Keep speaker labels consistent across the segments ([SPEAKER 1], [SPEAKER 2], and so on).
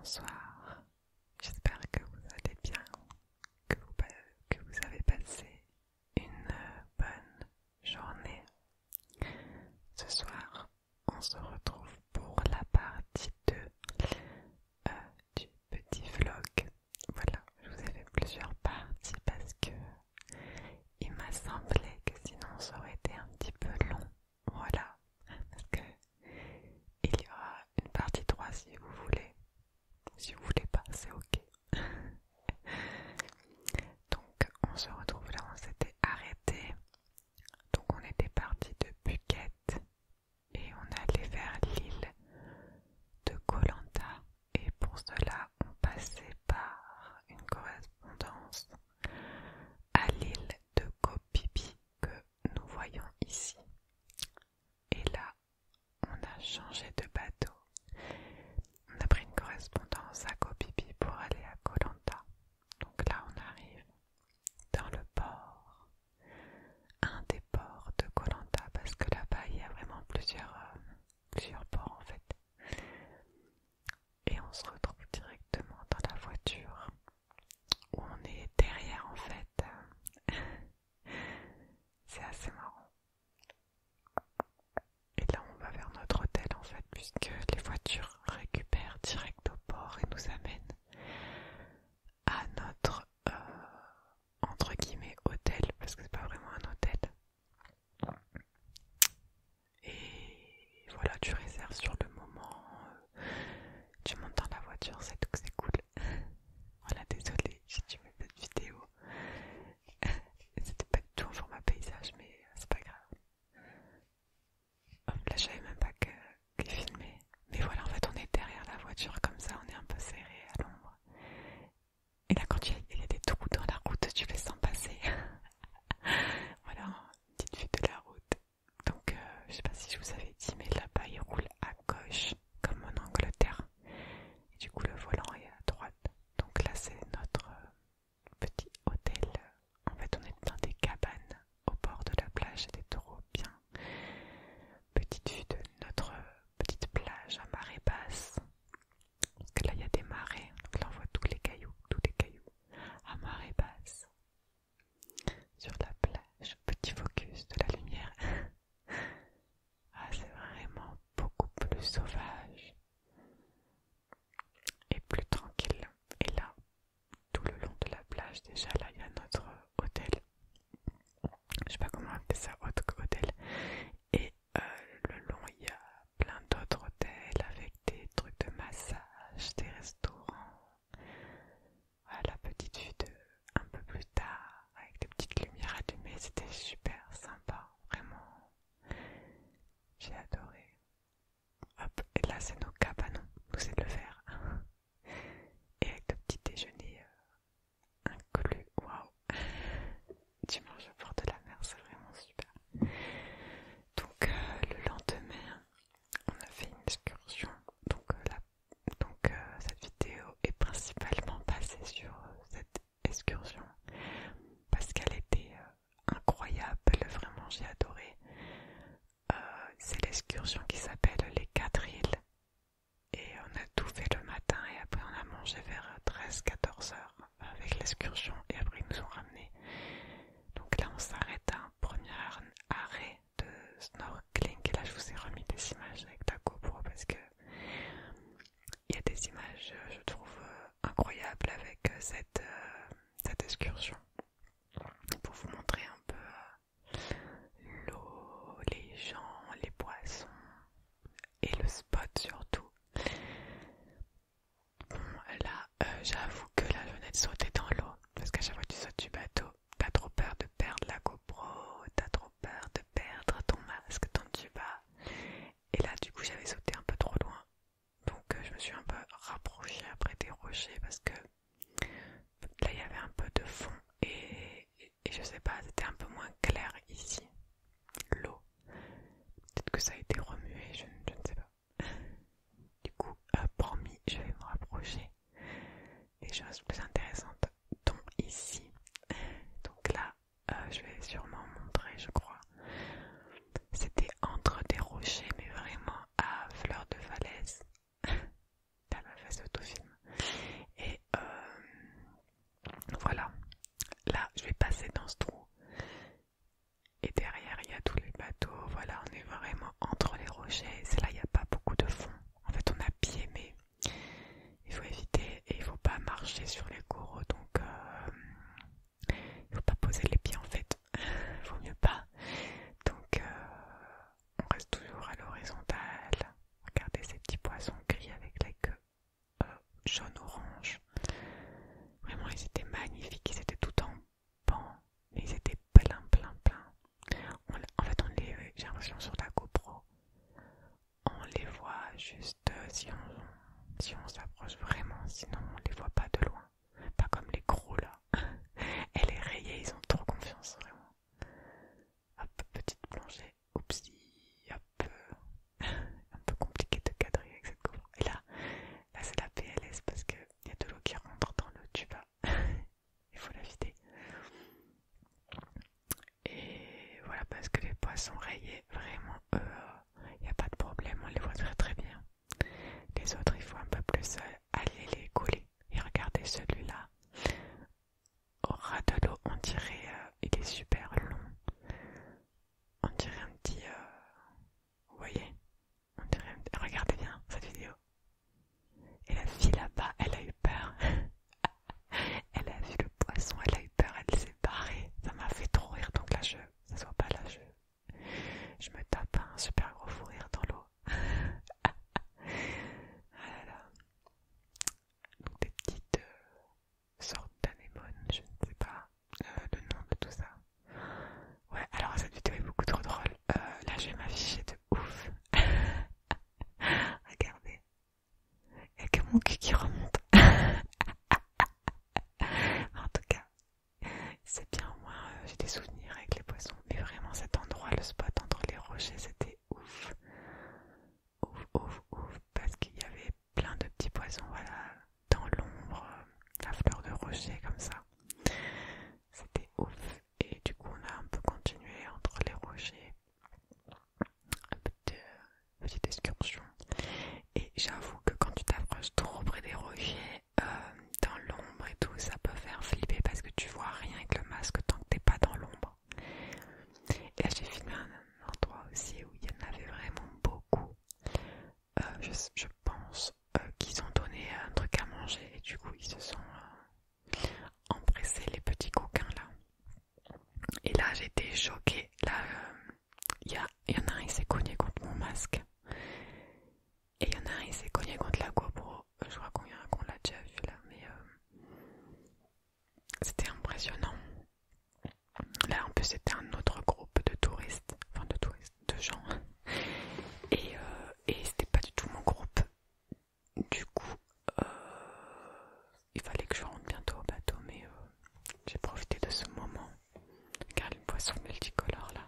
[SPEAKER 1] bonsoir. J'espère que vous allez bien, que vous avez passé une bonne journée. Ce soir, on se retrouve pour la partie 2 du petit vlog. Voilà, je vous ai fait plusieurs parties parce que il m'a semblé que sinon ça aurait été un petit peu long. Voilà, parce que il y aura une partie 3 si vous voulez. Si vous voulez pas, c'est ok. Donc on se retrouve là où on s'était arrêté. Donc on était parti de Phuket et on allait vers l'île de Koh Lanta. Et pour cela, on passait par une correspondance à l'île de Koh Phi Phi que nous voyons ici. Et là, on a changé de bateau. On a pris une correspondance à Koh Phi Phi pour aller à Koh Lanta. Donc là, on arrive dans le port, un des ports de Koh Lanta, parce que là-bas, il y a vraiment plusieurs ports en fait. Et on se retrouve directement dans la voiture, où on est derrière en fait. C'est assez marrant. Et là, on va vers notre hôtel en fait, puisque les voitures récupèrent direct au port et nous amènent à notre entre guillemets hôtel, parce que c'est pas vraiment un hôtel. Et voilà, tu réserves sur le moment, tu montes dans la voiture, c'est tout, c'est cool. Voilà, désolée si tu mets cette vidéo. C'était pas du tout un format paysage, mais c'est pas grave. Là, je savais même pas qu'il filmait. Mais voilà, en fait, on est derrière la voiture comme ça, on est un peu serré à l'ombre. Et là, quand il y a des trous dans la route, tu les sens passer. Voilà, une petite vue de la route. Donc, je sais pas si je vous avais dit, mais là-bas, il roule à gauche, comme en Angleterre. Et du coup, le volant est à droite. Donc là, c'est notre petit hôtel. En fait, on est dans des cabanes au bord de la plage. C'était trop bien. Petite vue de notre petite plage à marée basse. Parce que là, il y a des marées. Donc là, on voit tous les cailloux à marée basse. Sur la plage, petit focus de la lumière. Ah, c'est vraiment beaucoup plus sauvage et plus tranquille. Et là, tout le long de la plage, déjà là, il y a notre hôtel. Je sais pas comment appeler ça, hôtel. Et le long, il y a plein d'autres hôtels avec des trucs de massage, des restaurants. Voilà, la petite vue de un peu plus tard, avec des petites lumières allumées, c'était super sympa, vraiment. J'ai adoré. Hop, et là c'est nos cabanons, nous c'est de le faire. Et avec le petit déjeuner inclus, waouh. Dimanche au bord de la mer, c'est vraiment super. Donc le lendemain, on a fait une excursion. Donc, cette vidéo est principalement basée sur cette excursion parce qu'elle était incroyable, vraiment j'ai adoré. C'est l'excursion qui s'appelle les 4 îles et on a tout fait le matin et après on a mangé vers 13-14 heures avec l'excursion et après ils nous ont ramenés. Donc là on s'arrête à un premier arrêt de snorkeling et là je vous ai remis des images avec la GoPro parce que il y a des images je trouve incroyables avec cette excursion pour vous montrer un peu l'eau, les gens, les poissons et le spot surtout. Bon là j'avoue que là je venais de sauter dans l'eau parce qu'à chaque fois que tu sautes du bateau t'as trop peur de perdre la GoPro, t'as trop peur de perdre ton masque, ton tuba. Et là du coup j'avais sauté un peu trop loin. Donc je me suis un peu rapprochée après des rochers parce que là il y avait un peu de fond et je sais pas, c'était un peu moins clair ici, l'eau. Peut-être que ça a été remué, je ne sais pas. Du coup, promis, je vais me rapprocher des choses plus intéressantes, dont ici. Donc là, je vais sûrement montrer, je crois. C'était entre des rochers, mais vraiment à fleur de falaise. T'as ma face autofilm. poissons rayés, vraiment, il n'y a pas de problème, on les voit très très bien. Les autres, il faut un peu plus aller les coller. Et regardez celui-là, au ras de l'eau, on dirait, il est super long. On dirait un petit, vous voyez, regardez bien cette vidéo. Et la fille là-bas, elle a eu peur. Elle a vu le poisson, elle a eu peur, elle s'est barrée. Ça m'a fait trop rire, donc là, ça se voit pas là, je me tape un super gros fou rire dans l'eau. Ah là là. Donc des petites sortes d'anémones, je ne sais pas le nom de tout ça. Ouais, alors cette vidéo est beaucoup trop drôle. Là, je vais m'afficher de ouf. Regardez. Il n'y a que mon cul qui remonte. En tout cas, c'est bien, moi j'ai des souvenirs avec les poissons. Mais vraiment cet endroit, le spot entre les rochers, c'était ouf. Ouf, ouf, ouf. Parce qu'il y avait plein de petits poissons, voilà, dans l'ombre, la fleur de rocher comme ça. C'était ouf. Et du coup, on a un peu continué entre les rochers. Petite excursion. Et j'avoue que quand tu t'approches trop près des rochers, dans l'ombre et tout, ça peut faire flipper parce que tu vois rien avec le masque tant que t'es pas dans l'ombre. Et là j'ai filmé un endroit aussi où il y en avait vraiment beaucoup. Je pense qu'ils ont donné un truc à manger et du coup ils se sont empressés, les petits coquins là. Et là j'étais choquée. Là il y en a un, il s'est cogné contre mon masque. Et il y en a un, il s'est cogné contre la GoPro. Je crois qu'on l'a déjà vu là, mais c'était impressionnant. Là en plus c'était un autre groupe de touristes, de gens. Et c'était pas du tout mon groupe. Du coup, il fallait que je rentre bientôt au bateau, mais j'ai profité de ce moment. Regarde les poissons multicolores là.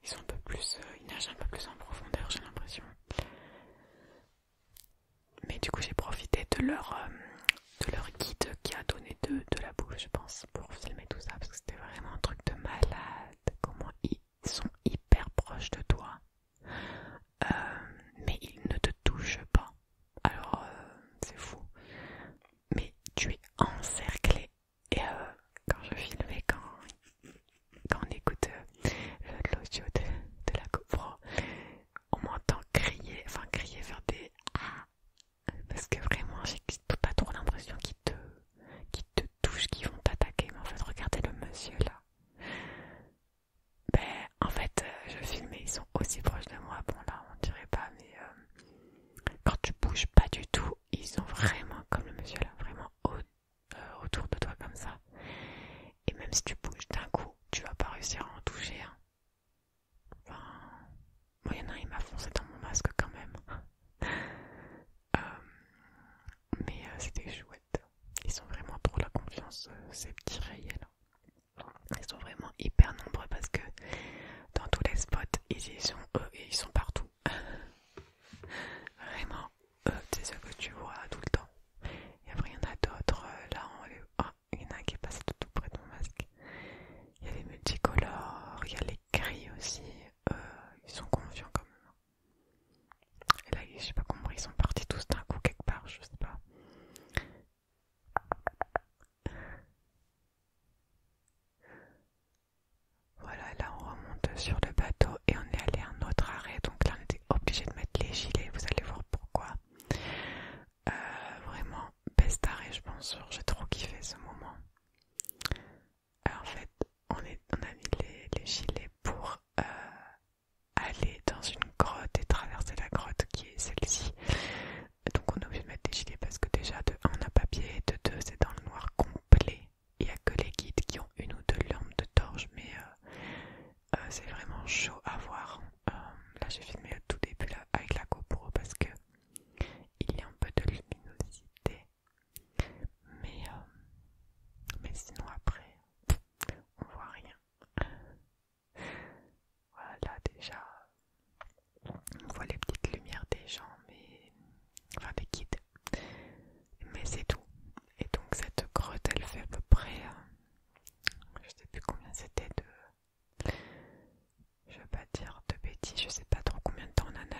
[SPEAKER 1] Ils sont un peu plus, ils nagent un peu plus en profondeur, j'ai l'impression. Mais du coup, j'ai profité de leur guide qui a donné de la bouffe, je pense, pour filmer tout ça, parce que c'était vraiment un truc de malade. Comment ils sont hyper proches de toi, mais ils ne te touchent pas. Alors, c'est fou. Mais tu es encerclé. Et quand je filmais, quand on écoute l'audio de la GoPro, on m'entend crier, faire des ah, parce que vraiment j'ai pas trop l'impression qu'ils te touchent, qu'ils vont t'attaquer. Mais en fait, regardez le monsieur là. Ben, en fait, je filmais, ils sont aussi proches de moi. Bon là, on dirait pas, mais quand tu bouges pas du tout, ils sont vraiment comme le monsieur là, vraiment autour de toi comme ça. Et même si tu bouges d'un coup, tu vas pas réussir à en toucher. Hein. Enfin, moi, il y en a un, il m'a foncé dans mon masque quand même. Mais c'était chouette. Ils sont vraiment trop la confiance, ces petits rayés là. Ils sont vraiment hyper nombreux parce que dans tous les spots, ils y sont eux et ils sont partout. Vraiment, c'est ce que tu vois tout le temps. Et après, il y en a d'autres. Là, il y en a un qui est passé tout près de mon masque. Il y a les multicolores, il y a les gris aussi. Ils sont confiants quand même. Et là, je sais pas comment ils sont partis tous d'un coup quelque part, je sais pas. Voilà, là on remonte sur le bateau et on est allé à un autre arrêt. Donc là on était obligé de mettre les gilets, vous allez voir pourquoi. Vraiment, best arrêt je pense, j'ai trop kiffé ce moment. En fait, on a mis les gilets pour aller dans une grotte et traverser la grotte qui est celle-ci. Donc on est obligé de mettre des gilets parce que déjà de 1 on a pas pied et de 2 c'est dans le noir complet. Il n'y a que les guides qui ont une ou deux lampes de torche, mais c'est vraiment chaud à voir. Là j'ai filmé au tout début là, avec la GoPro parce que il y a un peu de luminosité. Mais sinon après, on voit rien. Voilà déjà, on voit les petites lumières des gens, enfin des guides. Mais c'est tout. Et donc cette grotte elle fait à peu près, je sais plus combien c'était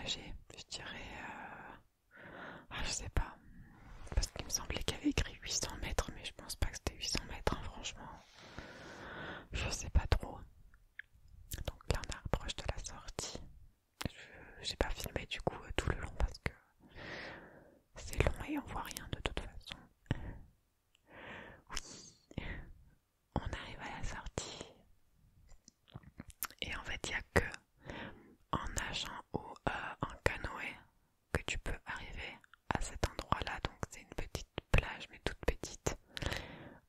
[SPEAKER 1] nager. Je dirais, je sais pas, parce qu'il me semblait qu'il y avait écrit 800 mètres, mais je pense pas que c'était 800 mètres, hein, franchement. Je sais pas trop. Donc là, on approche de la sortie. J'ai pas filmé du coup tout le long parce que c'est long et on voit rien de toute façon. Oui, on arrive à la sortie. Et en fait, il n'y a que en nageant ou en canoë que tu peux arriver à cet endroit-là. Donc c'est une petite plage, mais toute petite,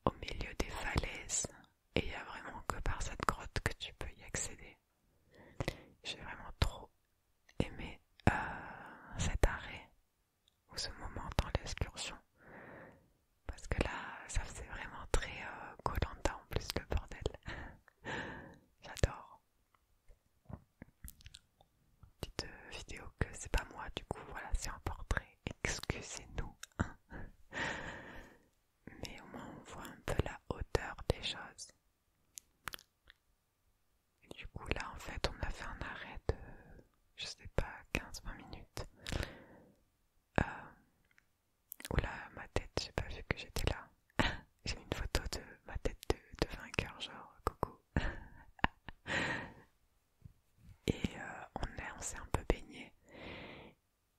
[SPEAKER 1] au milieu des falaises. Et il n'y a vraiment que par cette grotte que tu peux y accéder. J'ai vraiment trop aimé cet arrêt ou ce moment dans l'excursion. Parce que là, ça faisait vraiment très Koh-Lanta en plus, le bordel. J'adore. Petite vidéo que c'est pas moi, du coup, voilà, c'est un portrait. Excusez-nous. Mais au moins, on voit un peu la hauteur des choses. Et du coup, là, en fait, on a fait un arrêt de, je sais pas, 15-20 minutes. Oula, ma tête, j'ai pas vu que j'étais là. J'ai une photo de ma tête de vainqueur, genre coucou. Et on s'est un peu baigné.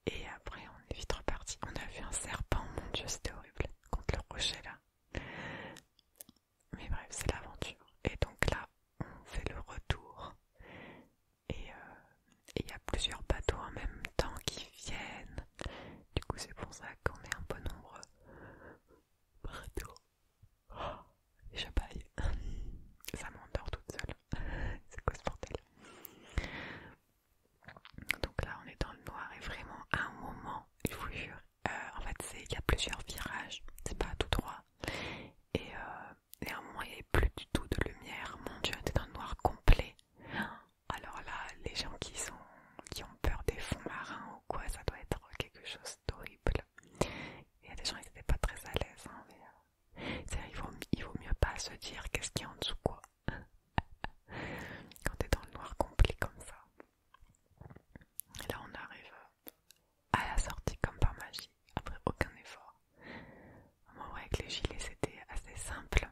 [SPEAKER 1] Et après, on est vite reparti. On a vu un serpent, mon dieu, c'était horrible. Contre le rocher là. Mais bref, c'est l'aventure. Et donc là, on fait le retour. Et il y a plusieurs bateaux en même temps qui viennent. Du coup, c'est pour ça qu'on est un peu nombreux. Bateau. Oh, je baille. Ça m'endort toute seule. C'est quoi ce bordel? Donc là, on est dans le noir et vraiment à un moment, je vous jure, en fait, il y a plusieurs virages. C'est pas tout droit. Et à un moment, il n'y avait plus du tout de lumière. Mon dieu, on était dans le noir complet. Alors là, les gens qui ont peur des fonds marins ou quoi, ça doit être quelque chose d'horrible. Il y a des gens qui n'étaient pas très à l'aise, hein, mais il vaut mieux pas se dire qu'est-ce qu'il y a en dessous, quoi. Quand t'es dans le noir complet comme ça. Et là, on arrive à la sortie comme par magie, après aucun effort. Moi, ouais, avec les gilets, c'était assez simple.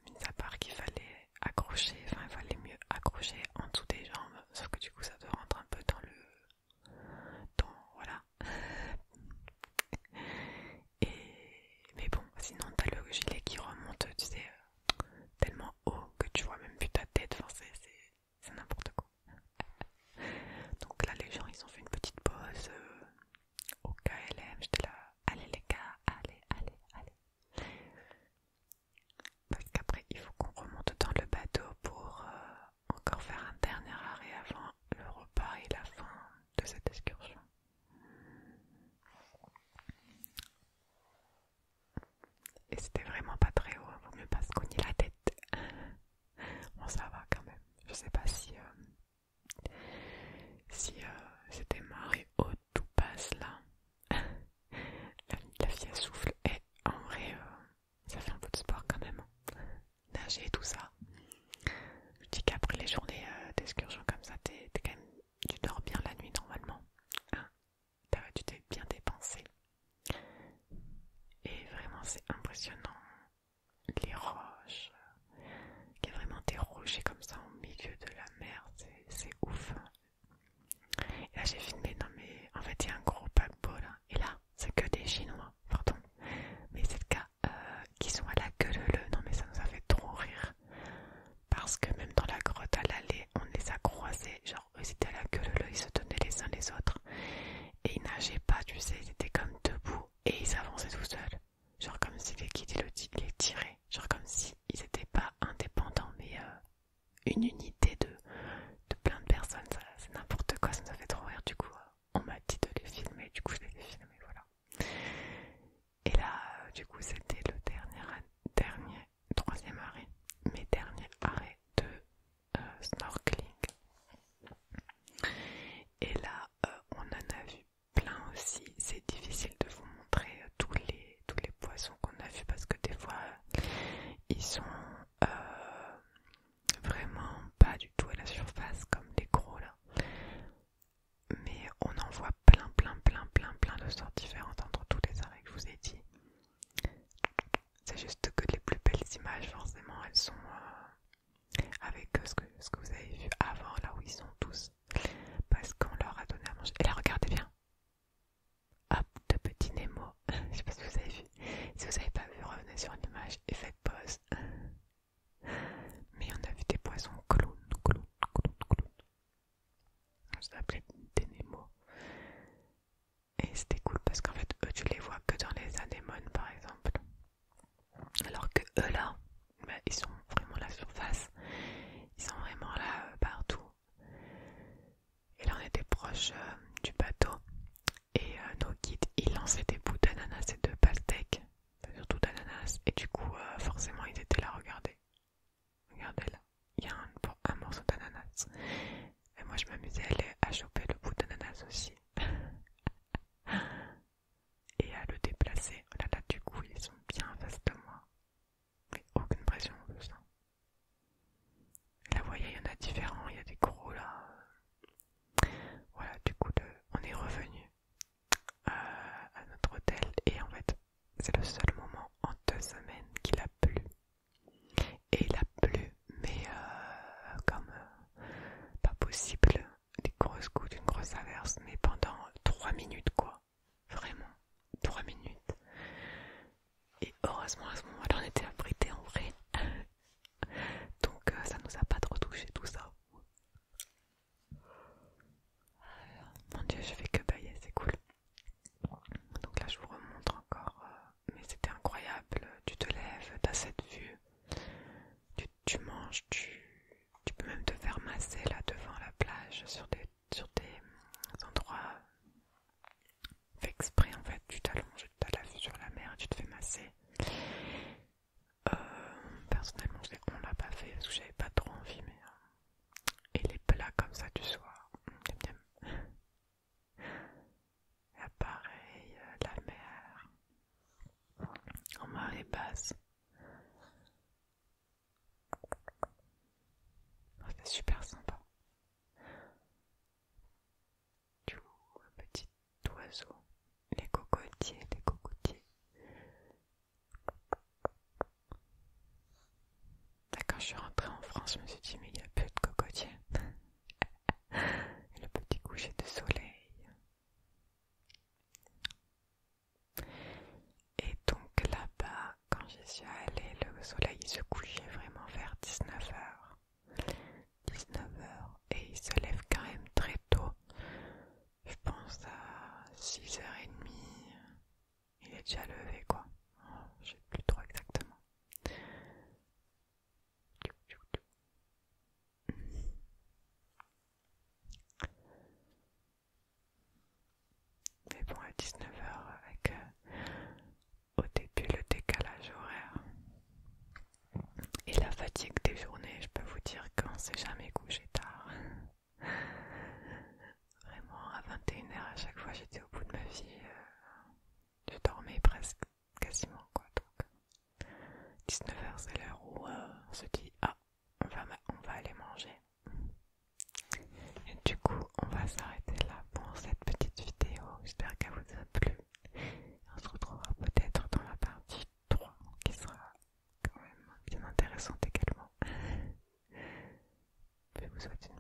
[SPEAKER 1] Mis à part qu'il fallait accrocher, enfin, il fallait mieux accrocher en dessous des jambes, sauf que du coup, ça te rentre un peu dans voilà. Mais bon, sinon, t'as le gilet qui remonte, tu sais, tellement haut que tu vois même plus ta tête, enfin, c'est n'importe quoi. Donc là, les gens, ils ont fait une petite pause au KLM. J'étais là, allez les gars, allez. Parce qu'après, il faut qu'on remonte dans le bateau pour encore faire un dernier arrêt avant le repas et la fin de cette excursion. Et c'était vraiment pas très haut, hein, vaut mieux pas se cogner la tête. Bon, ça va quand même. Je sais pas si c'était marée haute ou basse là. La fille elle souffle et en vrai ça fait un peu de sport quand même. Nager et tout ça. Je dis qu'après les journées d'excursion comme ça, tu dors bien la nuit normalement. Hein, tu t'es bien dépensé. Et vraiment c'est impressionnant. Les roches. Il y a vraiment des rochers comme ça au milieu de la mer. C'est ouf. Et là j'ai filmé, non mais en fait il y a un gros paquebot là. Et là c'est que des Chinois, pardon. Mais c'est le cas qui sont à la queue leu. Non mais ça nous a fait trop rire. Parce que même dans la grotte à l'aller, on les a croisés. Genre eux étaient à la queue leu, ils se tenaient les uns les autres. Et ils nageaient pas, tu sais, ils étaient comme debout. Et ils avançaient tout seuls. Genre comme si les guides les tiraient. Genre comme si ils étaient pas indépendants mais une unité de plein de personnes. C'est n'importe quoi, ça nous a fait trop rire. Du coup, on m'a dit de les filmer. Du coup, je les ai filmés, voilà. Et là, du coup, c'était le troisième arrêt, mes derniers arrêts de snorkeling. Et là, on en a vu plein aussi. C'est difficile de vous montrer tous les poissons qu'on a vus parce que des fois, ils sont vraiment pas du tout à la surface comme les gros là. juste que les plus belles images, forcément, elles sont avec ce que vous avez vu avant, là où ils sont tous. Parce qu'on leur a donné à manger. Et là, regardez bien. Hop, de petits Nemo. Je sais pas si vous avez vu. Si vous n'avez pas vu, revenez sur l'image et faites pause. Mais on a vu des poissons clowns. On s'appelait des Nemo. Et c'était cool parce qu'en fait, eux, tu les vois que dans les anémones, par exemple. Alors que eux, là, bah, ils sont vraiment à la surface. Ils sont vraiment là, partout. Et là, on était proche du bateau. Et nos guides, ils lançaient des bouts d'ananas et de pastèques. Surtout d'ananas. Et du coup, forcément, ils étaient là, regardez. Regardez là. Il y a un morceau d'ananas. Et moi, je m'amusais à choper le bout d'ananas aussi. Et à le déplacer. Oh là là, du coup, ils sont bien en face de moi. Mais aucune pression en plus. Hein. Là, vous voyez, il y en a différents. Il y a des gros là. Voilà, du coup, on est revenu à notre hôtel. Et en fait, c'est le seul moment en 2 semaines qu'il a plu. Et il a plu, mais comme pas possible. Des grosses gouttes, une grosse averse, mais pendant 3 minutes, quoi. Vraiment, 3 minutes. Et heureusement, à ce moment-là, on était abrités en vrai. Donc, ça nous a pas trop touché tout ça. Mon Dieu, je fais que bailler, c'est cool. Donc là, je vous remontre encore. Mais c'était incroyable. Tu te lèves, t'as cette vue. Tu manges, tu peux même te faire masser là devant la plage sur des endroits fait exprès en fait. Tu t'allonges, tu as la vue sur la mer et tu te fais masser. Personnellement, on l'a pas fait parce que j'avais pas trop envie, mais et les plats comme ça du soir, miam miam. Et pareil, la mer en marée basse. C'était super sympa. Du coup, un petit oiseau, les cocotiers. Quand je suis rentrée en France, je me suis dit mais il n'y a plus de cocotiers. Et le petit coucher de soleil. Et donc là-bas, quand j'y suis allée, le soleil se couchait vraiment vers 19h. 19h. Et il se lève quand même très tôt. Je pense à 6h30. Il est déjà levé quoi. Je sais plus trop exactement. Mais bon, à 19h avec au début le décalage horaire et la fatigue des journées, je peux vous dire qu'on s'est jamais couché tard. Vraiment, à 21h à chaque fois j'étais au bout de ma vie. Je dormais presque quasiment quoi. Donc 19h c'est l'heure où on se dit ah on va aller manger. Et du coup on va s'arrêter là pour cette petite vidéo. J'espère qu'elle vous a plu. On se retrouvera peut-être dans la partie 3 qui sera quand même bien intéressante également. Je vous souhaite une